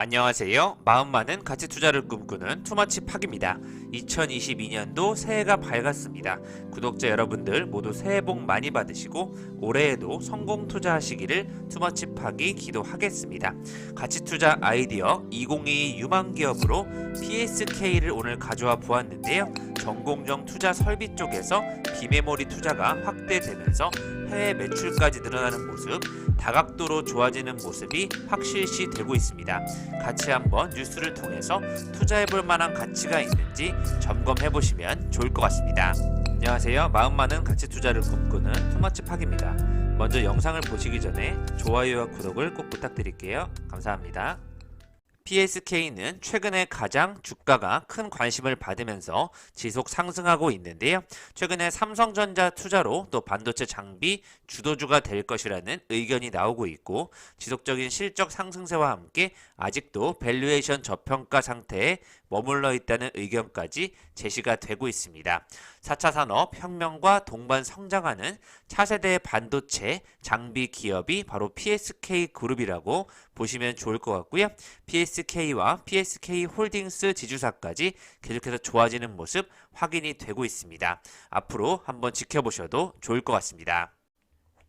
안녕하세요. 마음 많은 가치 투자를 꿈꾸는 투마치 팍입니다. 2022년도 새해가 밝았습니다. 구독자 여러분들 모두 새해 복 많이 받으시고 올해에도 성공 투자하시기를 투마치 팍이 기도하겠습니다. 가치 투자 아이디어 2022 유망 기업으로 PSK를 오늘 가져와 보았는데요. 전공정 투자 설비 쪽에서 비메모리 투자가 확대되면서 해외 매출까지 늘어나는 모습, 다각도로 좋아지는 모습이 확실시 되고 있습니다. 같이 한번 뉴스를 통해서 투자해볼 만한 가치가 있는지 점검해보시면 좋을 것 같습니다. 안녕하세요. 마음 많은 가치 투자를 꿈꾸는 투마치 팍입니다. 먼저 영상을 보시기 전에 좋아요와 구독을 꼭 부탁드릴게요. 감사합니다. PSK는 최근에 가장 주가가 큰 관심을 받으면서 지속 상승하고 있는데요. 최근에 삼성전자 투자로 또 반도체 장비 주도주가 될 것이라는 의견이 나오고 있고, 지속적인 실적 상승세와 함께 아직도 밸류에이션 저평가 상태에 머물러 있다는 의견까지 제시가 되고 있습니다. 4차 산업혁명과 동반 성장하는 차세대 반도체 장비 기업이 바로 PSK 그룹이라고 보시면 좋을 것 같고요. PSK와 PSK 홀딩스 지주사까지 계속해서 좋아지는 모습 확인이 되고 있습니다. 앞으로 한번 지켜보셔도 좋을 것 같습니다.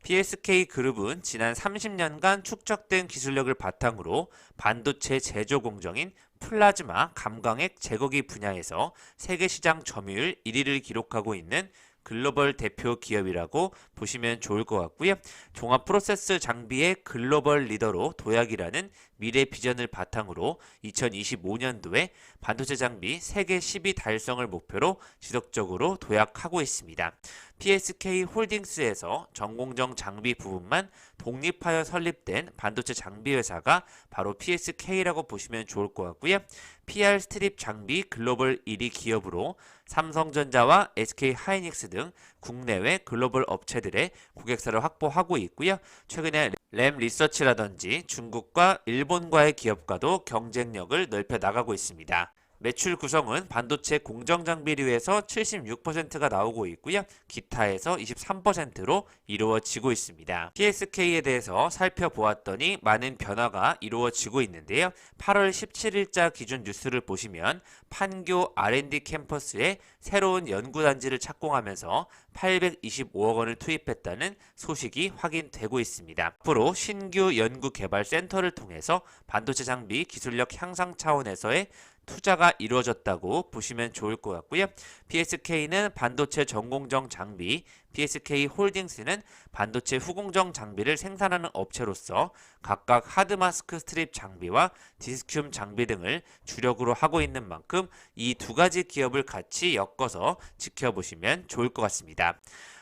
PSK 그룹은 지난 30년간 축적된 기술력을 바탕으로 반도체 제조 공정인 플라즈마 감광핵 제거기 분야에서 세계 시장 점유율 1위를 기록하고 있는 글로벌 대표 기업이라고 보시면 좋을 것 같고요. 종합 프로세스 장비의 글로벌 리더로 도약이라는 미래 비전을 바탕으로 2025년도에 반도체 장비 세계 10위 달성을 목표로 지속적으로 도약하고 있습니다. PSK 홀딩스에서 전공정 장비 부분만 독립하여 설립된 반도체 장비 회사가 바로 PSK라고 보시면 좋을 것 같고요. PR 스트립 장비 글로벌 1위 기업으로 삼성전자와 SK 하이닉스 등 국내외 글로벌 업체들의 고객사를 확보하고 있고요. 최근에 램 리서치라든지 중국과 일본과의 기업과도 경쟁력을 넓혀 나가고 있습니다. 매출 구성은 반도체 공정 장비류에서 76%가 나오고 있고요. 기타에서 23%로 이루어지고 있습니다. PSK에 대해서 살펴보았더니 많은 변화가 이루어지고 있는데요. 8월 17일자 기준 뉴스를 보시면 판교 R&D 캠퍼스에 새로운 연구단지를 착공하면서 825억 원을 투입했다는 소식이 확인되고 있습니다. 앞으로 신규 연구개발센터를 통해서 반도체 장비 기술력 향상 차원에서의 투자가 이루어졌다고 보시면 좋을 것 같고요. PSK는 반도체 전공정 장비, PSK 홀딩스는 반도체 후공정 장비를 생산하는 업체로서 각각 하드마스크 스트립 장비와 디스큐움 장비 등을 주력으로 하고 있는 만큼 이 두 가지 기업을 같이 엮어서 지켜보시면 좋을 것 같습니다.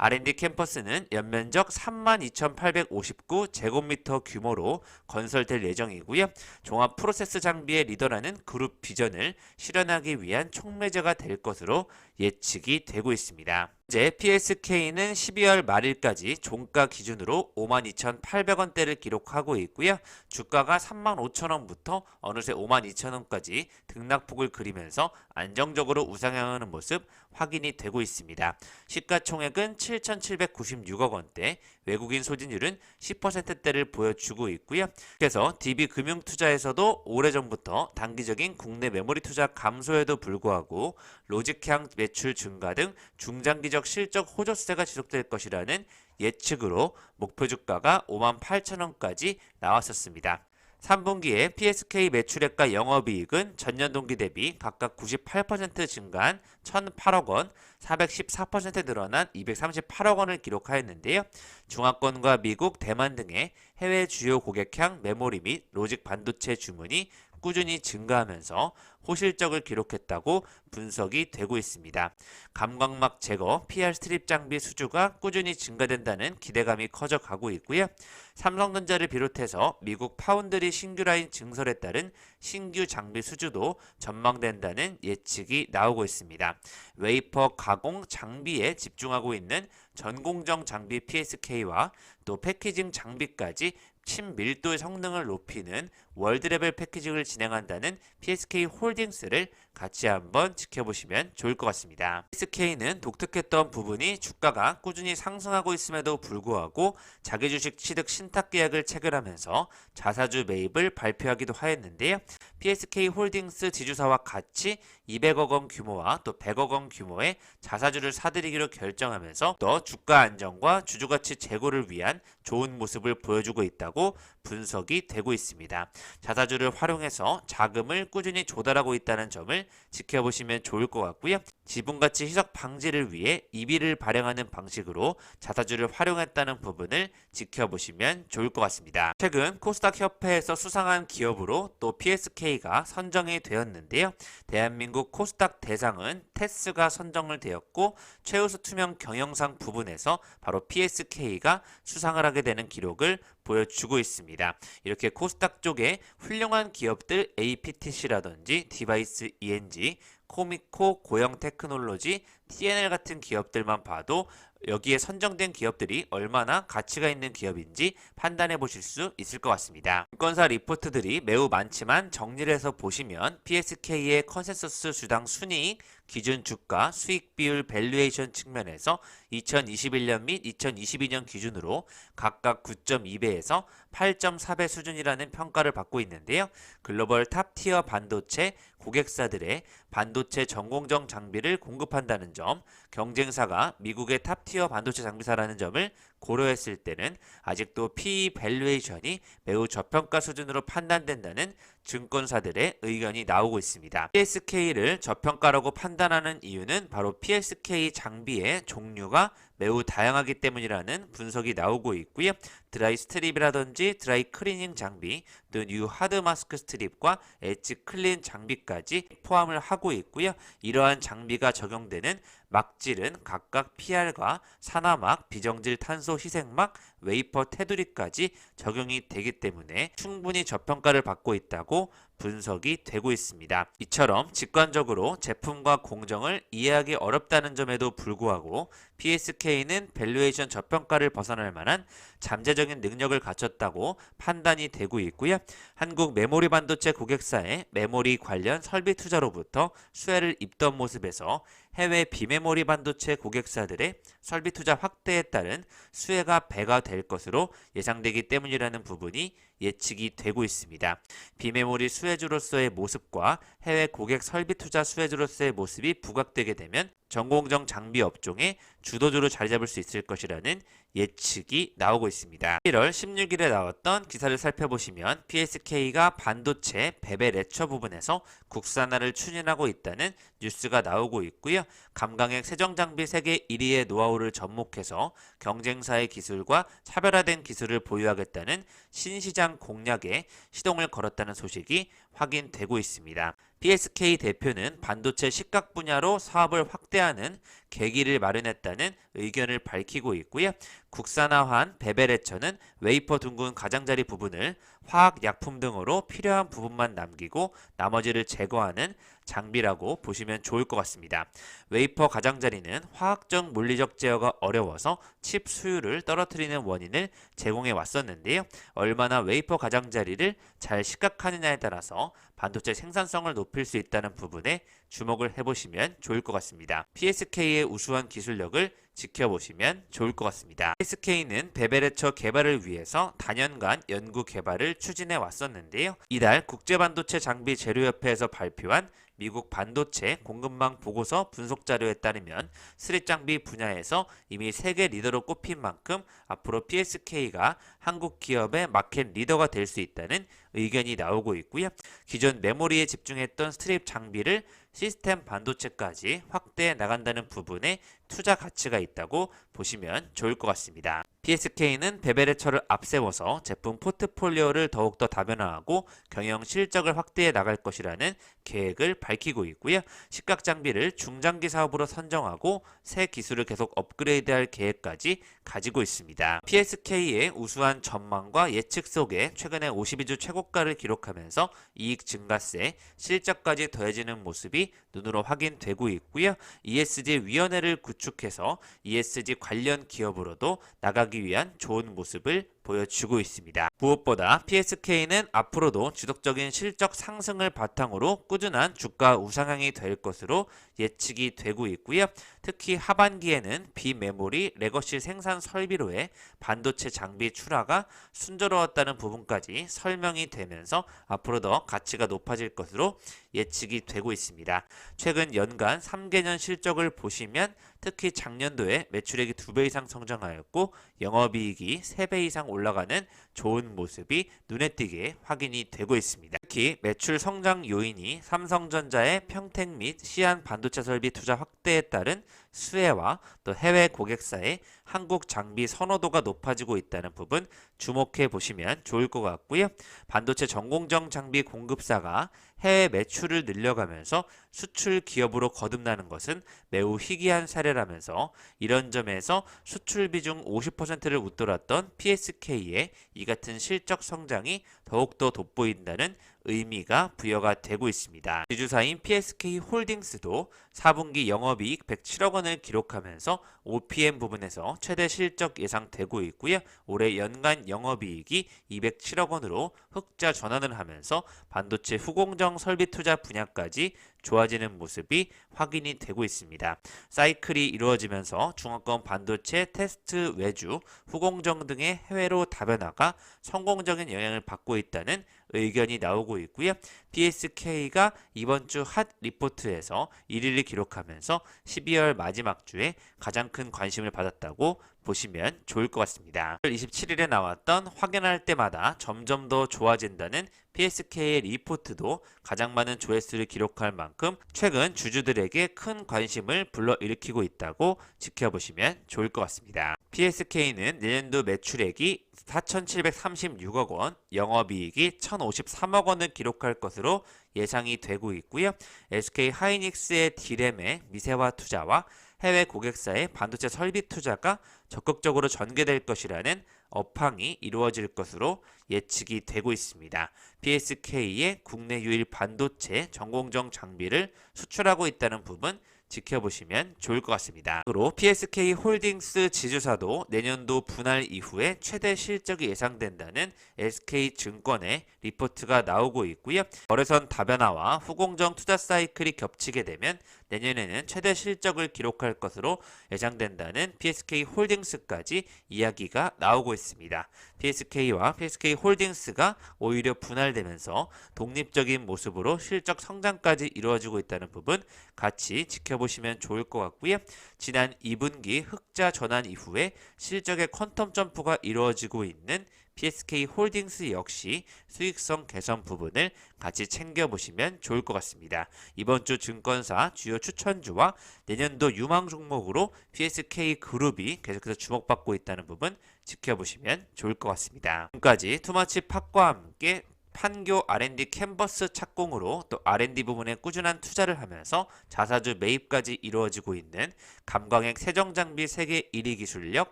R&D 캠퍼스는 연면적 32,859제곱미터 규모로 건설될 예정이고요. 종합 프로세스 장비의 리더라는 그룹 비전을 실현하기 위한 촉매제가 될 것으로 예측이 되고 있습니다. 현재 PSK는 12월 말일까지 종가 기준으로 52,800원대를 기록하고 있고요. 주가가 35,000원부터 어느새 52,000원까지 등락폭을 그리면서 안정적으로 우상향하는 모습 확인이 되고 있습니다. 시가총액은 7,796억 원대, 외국인 소진율은 10%대를 보여주고 있고요. 그래서 DB금융투자에서도 오래전부터 단기적인 국내 메모리 투자 감소에도 불구하고 로직향 매출 증가 등 중장기적 실적 호조세가 지속될 것이라는 예측으로 목표 주가가 58,000원까지 나왔었습니다. 3분기에 PSK 매출액과 영업이익은 전년 동기 대비 각각 98% 증가한 1,008억 원, 414% 늘어난 238억 원을 기록하였는데요. 중화권과 미국, 대만 등의 해외 주요 고객향 메모리 및 로직 반도체 주문이 꾸준히 증가하면서 호실적을 기록했다고 분석이 되고 있습니다. 감광막 제거, PR 스트립 장비 수주가 꾸준히 증가된다는 기대감이 커져가고 있고요. 삼성전자를 비롯해서 미국 파운드리 신규 라인 증설에 따른 신규 장비 수주도 전망된다는 예측이 나오고 있습니다. 웨이퍼 가공 장비에 집중하고 있는 전공정 장비 PSK와 또 패키징 장비까지 친밀도의 성능을 높이는 월드레벨 패키징을 진행한다는 PSK 홀딩스를 같이 한번 지켜보시면 좋을 것 같습니다. PSK는 독특했던 부분이 주가가 꾸준히 상승하고 있음에도 불구하고 자기 주식 취득 신탁 계약을 체결하면서 자사주 매입을 발표하기도 하였는데요. PSK 홀딩스 지주사와 같이 200억 원 규모와 또 100억 원 규모의 자사주를 사들이기로 결정하면서 또 주가 안정과 주주가치 제고를 위한 좋은 모습을 보여주고 있다고 분석이 되고 있습니다. 자사주를 활용해서 자금을 꾸준히 조달하고 있다는 점을 지켜보시면 좋을 것 같고요. 지분가치 희석 방지를 위해 EB를 발행하는 방식으로 자사주를 활용했다는 부분을 지켜보시면 좋을 것 같습니다. 최근 코스닥 협회에서 수상한 기업으로 또 PSK가 선정이 되었는데요. 대한민국 코스닥 대상은 테스가 선정을 되었고 최우수 투명 경영상 부분에서 바로 PSK가 수상을 하게 되는 기록을 보여주고 있습니다. 이렇게 코스닥 쪽에 훌륭한 기업들 APTC라든지 디바이스 ENG, 코미코, 고영 테크놀로지, TNL 같은 기업들만 봐도 여기에 선정된 기업들이 얼마나 가치가 있는 기업인지 판단해 보실 수 있을 것 같습니다. 증권사 리포트들이 매우 많지만 정리를 해서 보시면 PSK의 컨센서스 주당 순이익, 기준 주가, 수익 비율, 밸류에이션 측면에서 2021년 및 2022년 기준으로 각각 9.2배에서 8.4배 수준이라는 평가를 받고 있는데요. 글로벌 탑티어 반도체 고객사들의 반도체 전공정 장비를 공급한다는 점, 경쟁사가 미국의 탑티어 반도체 장비사라는 점을 고려했을 때는 아직도 PE 밸류에이션이 매우 저평가 수준으로 판단된다는 증권사들의 의견이 나오고 있습니다. PSK를 저평가라고 판단하는 이유는 바로 PSK 장비의 종류가 매우 다양하기 때문이라는 분석이 나오고 있고요. 드라이 스트립이라든지 드라이 클리닝 장비, 또 뉴 하드 마스크 스트립과 엣지 클린 장비까지 포함을 하고 있고요. 이러한 장비가 적용되는 막질은 각각 PR과 산화막, 비정질 탄소 희생막, 웨이퍼 테두리까지 적용이 되기 때문에 충분히 저평가를 받고 있다고 분석이 되고 있습니다. 이처럼 직관적으로 제품과 공정을 이해하기 어렵다는 점에도 불구하고 PSK는 밸류에이션 저평가를 벗어날 만한 잠재적인 능력을 갖췄다고 판단이 되고 있고요. 한국 메모리 반도체 고객사의 메모리 관련 설비 투자로부터 수혜를 입던 모습에서 해외 비메모리 반도체 고객사들의 설비 투자 확대에 따른 수혜가 배가 될 것으로 예상되기 때문이라는 부분이 예측이 되고 있습니다. 비메모리 수혜주로서의 모습과 해외 고객 설비 투자 수혜주로서의 모습이 부각되게 되면 전공정 장비 업종의 주도주로 자리 잡을 수 있을 것이라는 예측이 나오고 있습니다. 1월 16일에 나왔던 기사를 살펴보시면 PSK가 반도체 배배 레처 부분에서 국산화를 추진하고 있다는 뉴스가 나오고 있고요. 감강액 세정장비 세계 1위의 노하우를 접목해서 경쟁사의 기술과 차별화된 기술을 보유하겠다는 신시장 공략에 시동을 걸었다는 소식이 확인되고 있습니다. PSK 대표는 반도체 식각 분야로 사업을 확대하는 계기를 마련했다는 의견을 밝히고 있고요. 국산화한 베베레처는 웨이퍼 둥근 가장자리 부분을 화학약품 등으로 필요한 부분만 남기고 나머지를 제거하는 장비라고 보시면 좋을 것 같습니다. 웨이퍼 가장자리는 화학적 물리적 제어가 어려워서 칩 수율을 떨어뜨리는 원인을 제공해 왔었는데요. 얼마나 웨이퍼 가장자리를 잘 식각하느냐에 따라서 반도체 생산성을 높일 수 있다는 부분에 주목을 해보시면 좋을 것 같습니다. PSK의 우수한 기술력을 지켜보시면 좋을 것 같습니다. PSK는 베베레처 개발을 위해서 단연간 연구 개발을 추진해 왔었는데요. 이달 국제반도체 장비 제료협회에서 발표한 미국 반도체 공급망 보고서 분석 자료에 따르면 스립 장비 분야에서 이미 세계 리더로 꼽힌 만큼 앞으로 PSK가 한국 기업의 마켓 리더가 될 수 있다는 의견이 나오고 있고요. 기존 메모리에 집중했던 스트립 장비를 시스템 반도체까지 확대해 나간다는 부분에 투자 가치가 있다고 보시면 좋을 것 같습니다. PSK는 베베레처를 앞세워서 제품 포트폴리오를 더욱더 다변화하고 경영 실적을 확대해 나갈 것이라는 계획을 밝히고 있고요. 식각 장비를 중장기 사업으로 선정하고 새 기술을 계속 업그레이드할 계획까지 가지고 있습니다. PSK의 우수한 전망과 예측 속에 최근에 52주 최고가를 기록하면서 이익 증가세, 실적까지 더해지는 모습이 눈으로 확인되고 있고요. ESG 위원회를 구축해서 ESG 관련 기업으로도 나가기 위한 좋은 모습을 보여주고 있습니다. 무엇보다 PSK는 앞으로도 지속적인 실적 상승을 바탕으로 꾸준한 주가 우상향이 될 것으로 예측이 되고 있고요. 특히 하반기에는 비메모리 레거시 생산 설비로의 반도체 장비 출하가 순조로웠다는 부분까지 설명이 되면서 앞으로 더 가치가 높아질 것으로 예측이 되고 있습니다. 최근 연간 3개년 실적을 보시면 특히 작년도에 매출액이 2배 이상 성장하였고 영업이익이 3배 이상 올라가는 좋은 모습이 눈에 띄게 확인이 되고 있습니다. 특히 매출 성장 요인이 삼성전자의 평택 및 시안 반도체 설비 투자 확대에 따른 수혜와 또 해외 고객사의 한국 장비 선호도가 높아지고 있다는 부분 주목해 보시면 좋을 것 같고요. 반도체 전공정 장비 공급사가 해외 매출을 늘려가면서 수출 기업으로 거듭나는 것은 매우 희귀한 사례라면서 이런 점에서 수출 비중 50%를 웃돌았던 PSK의 이 같은 실적 성장이 더욱더 돋보인다는 의미가 부여가 되고 있습니다. 지주사인 PSK 홀딩스도 4분기 영업이익 107억 원을 기록하면서 OPM 부분에서 최대 실적 예상되고 있고요. 올해 연간 영업이익이 207억 원으로 흑자 전환을 하면서 반도체 후공정 설비 투자 분야까지 좋아지는 모습이 확인이 되고 있습니다. 사이클이 이루어지면서 중화권 반도체 테스트 외주, 후공정 등의 해외로 다변화가 성공적인 영향을 받고 있다는 의견이 나오고 있고요. PSK가 이번 주 핫 리포트에서 1위를 기록하면서 12월 마지막 주에 가장 큰 관심을 받았다고 보시면 좋을 것 같습니다. 27일에 나왔던 확인할 때마다 점점 더 좋아진다는 PSK의 리포트도 가장 많은 조회수를 기록할 만큼 최근 주주들에게 큰 관심을 불러일으키고 있다고 지켜보시면 좋을 것 같습니다. PSK는 내년도 매출액이 4,736억 원, 영업이익이 1,053억 원을 기록할 것으로 예상이 되고 있고요. SK 하이닉스의 D램의 미세화 투자와 해외 고객사의 반도체 설비 투자가 적극적으로 전개될 것이라는 업황이 이루어질 것으로 예측이 되고 있습니다. PSK의 국내 유일 반도체 전공정 장비를 수출하고 있다는 부분 지켜보시면 좋을 것 같습니다. 그리고 PSK 홀딩스 지주사도 내년도 분할 이후에 최대 실적이 예상된다는 SK증권의 리포트가 나오고 있고요. 거래선 다변화와 후공정 투자 사이클이 겹치게 되면 내년에는 최대 실적을 기록할 것으로 예상된다는 PSK 홀딩스까지 이야기가 나오고 있습니다. PSK와 PSK 홀딩스가 오히려 분할되면서 독립적인 모습으로 실적 성장까지 이루어지고 있다는 부분 같이 지켜보시면 좋을 것 같고요. 지난 2분기 흑자 전환 이후에 실적의 퀀텀 점프가 이루어지고 있는 PSK 홀딩스 역시 수익성 개선 부분을 같이 챙겨보시면 좋을 것 같습니다. 이번 주 증권사 주요 추천주와 내년도 유망 종목으로 PSK 그룹이 계속해서 주목받고 있다는 부분 지켜보시면 좋을 것 같습니다. 지금까지 투마치 팟과 함께 판교 R&D 캔버스 착공으로 또 R&D 부분에 꾸준한 투자를 하면서 자사주 매입까지 이루어지고 있는 감광핵 세정장비 세계 1위 기술력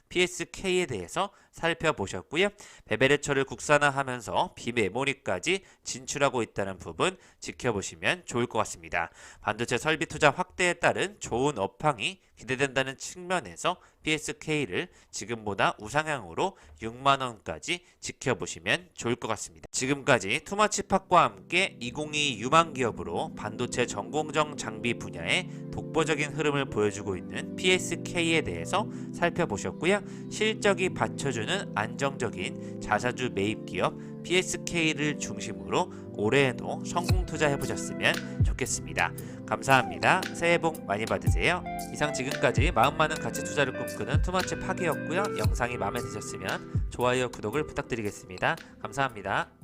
PSK에 대해서 살펴보셨고요. 베베레처를 국산화하면서 비메모리까지 진출하고 있다는 부분 지켜보시면 좋을 것 같습니다. 반도체 설비 투자 확대에 따른 좋은 업황이 기대된다는 측면에서 PSK를 지금보다 우상향으로 6만원까지 지켜보시면 좋을 것 같습니다. 지금까지 투마치팟과 함께 2022 유망기업으로 반도체 전공정 장비 분야의 독보적인 흐름을 보여주고 있는 PSK에 대해서 살펴보셨고요. 실적이 받쳐주는 안정적인 자사주 매입 기업 PSK를 중심으로 올해에도 성공 투자해보셨으면 좋겠습니다. 감사합니다. 새해 복 많이 받으세요. 이상 지금까지 마음 많은 가치 투자를 꿈꾸는 투마치 파기였고요. 영상이 마음에 드셨으면 좋아요, 구독을 부탁드리겠습니다. 감사합니다.